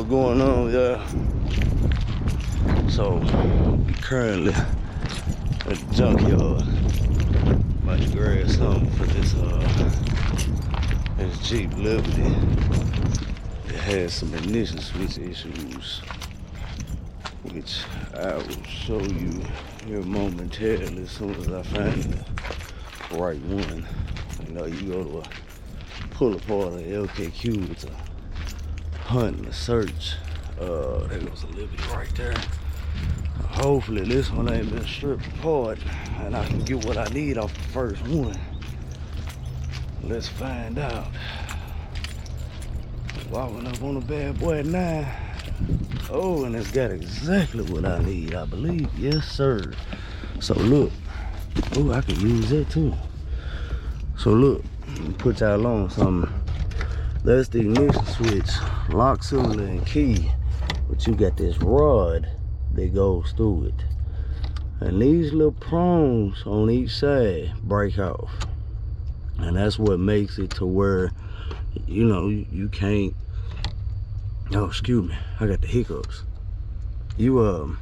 What's going on, y'all? So, we currently at the junkyard. About to grab something for this Jeep Liberty. It has some ignition switch issues, which I will show you here momentarily as soon as I find the right one. You know, you go to a pull apart of LKQ to hunt and search. There goes a Liberty right there. Hopefully this one ain't been stripped apart and I can get what I need off the first one. Let's find out. Walking up on a bad boy at 9. Oh, and it's got exactly what I need, I believe. Yes, sir. So look. Oh, I can use that too. So look, put y'all on something. That's the ignition switch, lock cylinder and key. But you got this rod that goes through it. And these little prongs on each side break off. And that's what makes it to where, you know, you can't, oh, excuse me, I got the hiccups. You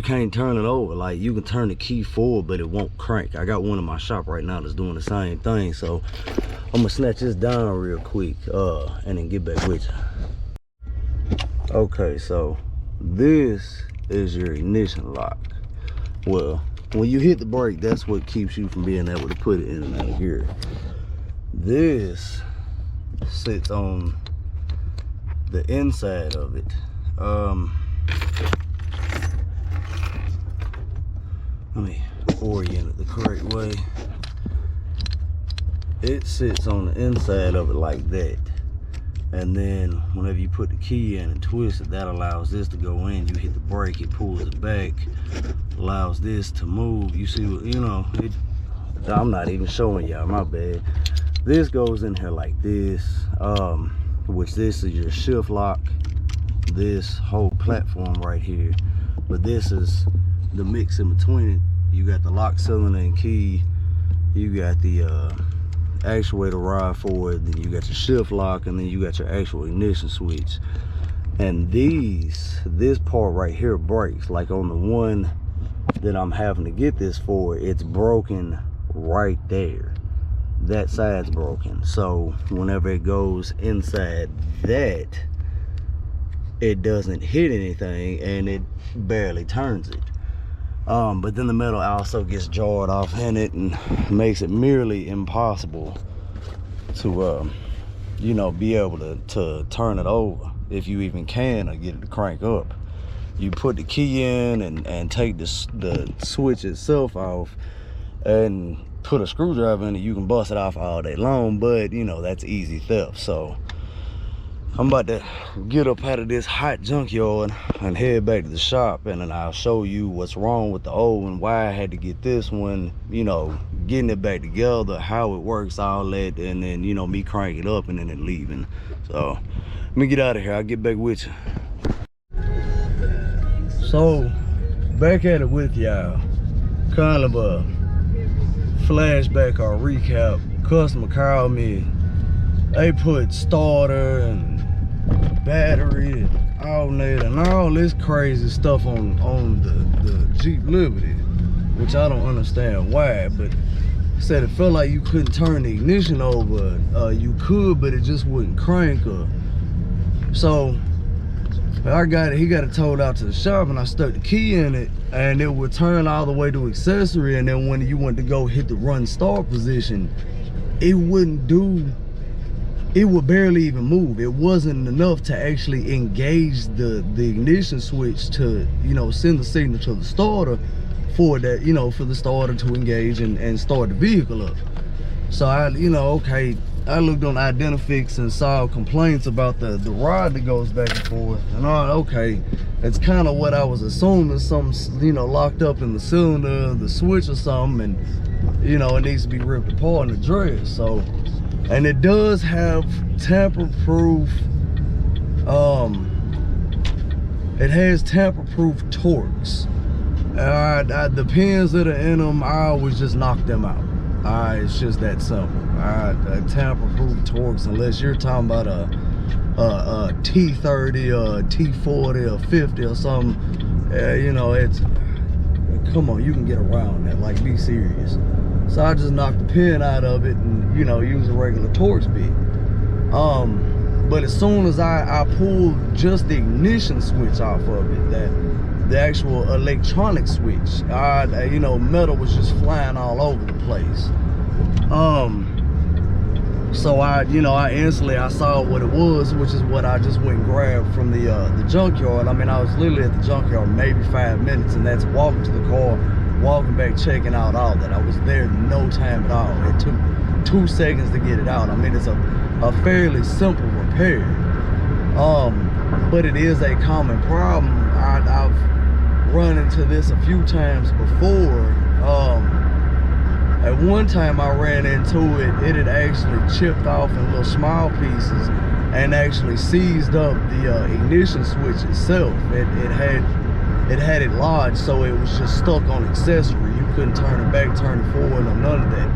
can't turn it over. Like, you can turn the key forward, but it won't crank. I got one in my shop right now that's doing the same thing. So I'm gonna snatch this down real quick and then get back with you. Okay, so this is your ignition lock. Well, when you hit the brake, that's what keeps you from being able to put it in and out of here. This sits on the inside of it. Let me orient it the correct way. It sits on the inside of it like that. And then whenever you put the key in and twist it, that allows this to go in. You hit the brake, it pulls it back, allows this to move. You see what, you know, I'm not even showing y'all, my bad. This goes in here like this, which this is your shift lock, this whole platform right here. But this is the mix in between it. You got the lock cylinder and key, you got the actuator rod for it, then you got your shift lock, and then you got your actual ignition switch. And this part right here breaks. Like on the one that I'm having to get this for, it's broken right there. That side's broken. So whenever it goes inside that, it doesn't hit anything and it barely turns it. But then the metal also gets jarred off in it and makes it nearly impossible to, you know, be able to turn it over, if you even can, or get it to crank up. You put the key in and take the switch itself off and put a screwdriver in it. You can bust it off all day long, but, you know, that's easy theft. So I'm about to get up out of this hot junkyard and head back to the shop, and then I'll show you what's wrong with the old one, why I had to get this one, you know, getting it back together, how it works, all that, and then, you know, me cranking it up and then it leaving. So let me get out of here. I'll get back with you. So back at it with y'all. Kind of a flashback or recap. Customer called me. They put starter and battery and alternator and all this crazy stuff on the Jeep Liberty, which I don't understand why, but said it felt like you couldn't turn the ignition over. You could, but it just wouldn't crank her. So I got it, he got it towed out to the shop, and I stuck the key in it and it would turn all the way to accessory, and then when you went to go hit the run start position, it wouldn't do. It would barely even move. It wasn't enough to actually engage the ignition switch to, you know, send the signal to the starter for that, you know, for the starter to engage and start the vehicle up. So I, you know, okay, I looked on Identifix and saw complaints about the rod that goes back and forth, and all, okay, that's kind of what I was assuming, something, you know, locked up in the cylinder, the switch or something, and, you know, it needs to be ripped apart and addressed. So, and it does have tamper-proof, it has tamper-proof Torx. The pins that are in them, I always just knock them out. It's just that simple. Tamper-proof Torx, unless you're talking about a T30 or T40 or 50 or something. You know, it's, come on, you can get around that, like, be serious. So I just knocked the pin out of it and, you know, use a regular Torx bit. But as soon as I pulled just the ignition switch off of it, the actual electronic switch, you know, metal was just flying all over the place. So I instantly saw what it was, which is what I just went and grabbed from the junkyard. I mean, I was literally at the junkyard maybe 5 minutes, and that's walking to the car, walking back, checking out all that. I was there no time at all. It took 2 seconds to get it out. I mean, it's a fairly simple repair, but it is a common problem. I've run into this a few times before. At one time I ran into it had actually chipped off in little small pieces and actually seized up the ignition switch itself. It had it lodged, so it was just stuck on accessory. You couldn't turn it back, turn it forward, or none of that.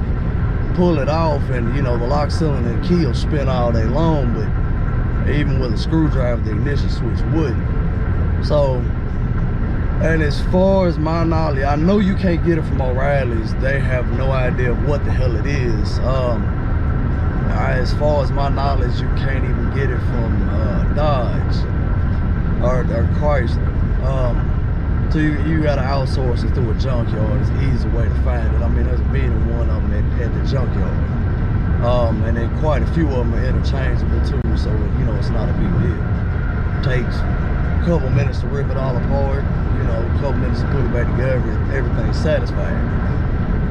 Pull it off, and you know, the lock cylinder and key will spin all day long, but even with a screwdriver, the ignition switch wouldn't. So, and as far as my knowledge, I know you can't get it from O'Reilly's. They have no idea of what the hell it is. As far as my knowledge, you can't even get it from Dodge or Chrysler. So you gotta outsource it through a junkyard. It's an easy way to find it. I mean, there's been one of them at the junkyard. And then quite a few of them are interchangeable too, so you know, it's not a big deal. It takes a couple minutes to rip it all apart, you know, a couple minutes to put it back together, everything's satisfying.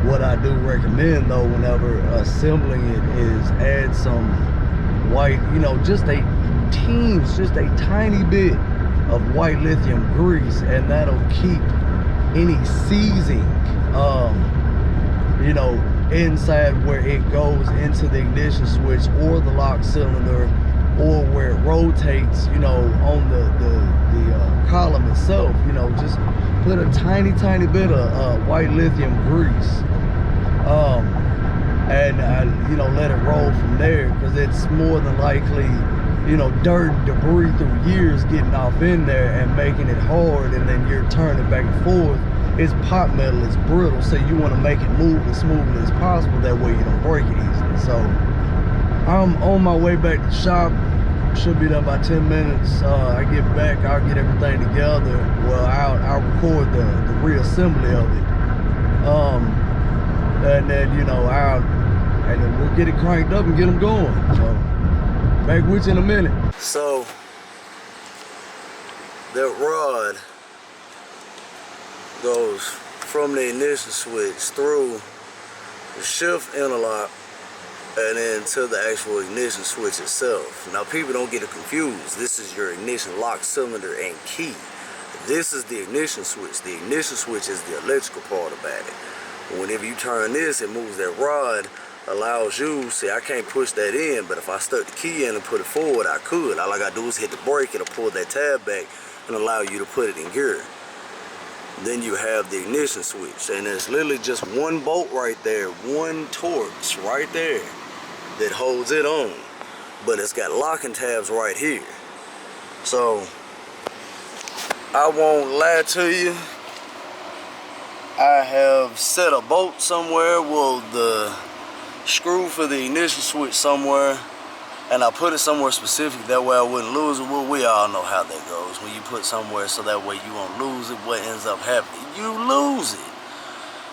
What I do recommend though, whenever assembling it, is add some white, you know, just a tiny bit of white lithium grease, and that'll keep any seizing, you know, inside where it goes into the ignition switch or the lock cylinder, or where it rotates, you know, on the column itself. You know, just put a tiny bit of white lithium grease, and you know, let it roll from there, because it's more than likely, you know, dirt and debris through years getting off in there and making it hard, and then you're turning back and forth. It's pot metal, it's brittle, so you want to make it move as smoothly as possible, that way you don't break it easily. So I'm on my way back to the shop, should be done by 10 minutes. I get back, I'll get everything together. Well, I'll record the reassembly of it, and then, you know, and then we'll get it cranked up and get them going. So back with you in a minute. So that rod goes from the ignition switch through the shift interlock and then to the actual ignition switch itself. Now, people don't get it confused. This is your ignition lock cylinder and key. This is the ignition switch. The ignition switch is the electrical part about it. Whenever you turn this, it moves that rod, allows you, see, I can't push that in, but if I stuck the key in and put it forward, I could. All I gotta do is hit the brake, it'll pull that tab back and allow you to put it in gear. Then you have the ignition switch, and there's literally just one bolt right there, one Torx right there that holds it on, but it's got locking tabs right here. So I won't lie to you, I have set a bolt somewhere, well, the screw for the ignition switch somewhere, and I put it somewhere specific, that way I wouldn't lose it. Well, we all know how that goes. When you put somewhere so that way you won't lose it, what ends up happening? You lose it.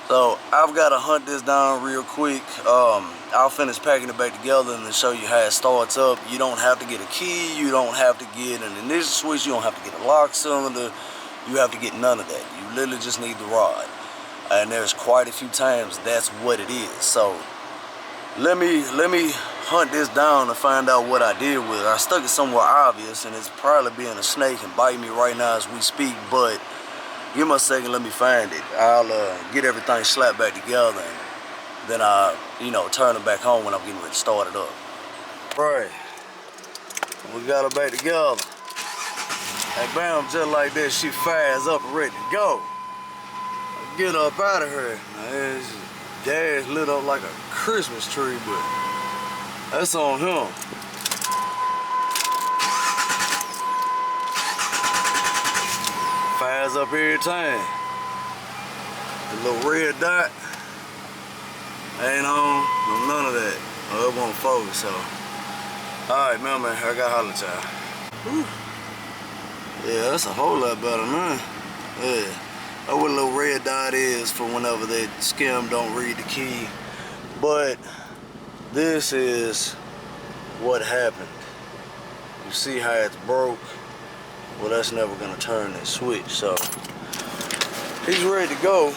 So I've got to hunt this down real quick. I'll finish packing it back together and then show you how it starts up. You don't have to get a key, you don't have to get an ignition switch, you don't have to get a lock cylinder, you have to get none of that. You literally just need the rod. And there's quite a few times that's what it is. So let me hunt this down to find out what I did with it. I stuck it somewhere obvious, and it's probably being a snake and biting me right now as we speak, but give me a second, let me find it. I'll get everything slapped back together, and then I'll, you know, turn it back on when I'm getting ready to start it up. Right, we got it back together. And bam, just like that, she fires up and ready to go. Get up out of here. His dad's lit up like a Christmas tree, but that's on him. fires up every time. The little red dot ain't on, no none of that. Oh, it won't focus, so. Alright, man, I got holler at y'all. Whew. Yeah, that's a whole lot better now. Yeah. That's what a little red dot is for whenever that skim don't read the key. But this is what happened. You see how it's broke? Well, that's never gonna turn that switch, so he's ready to go.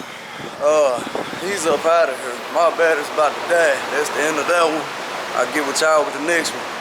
He's up out of here. My battery's about to die. That's the end of that one. I'll get with y'all with the next one.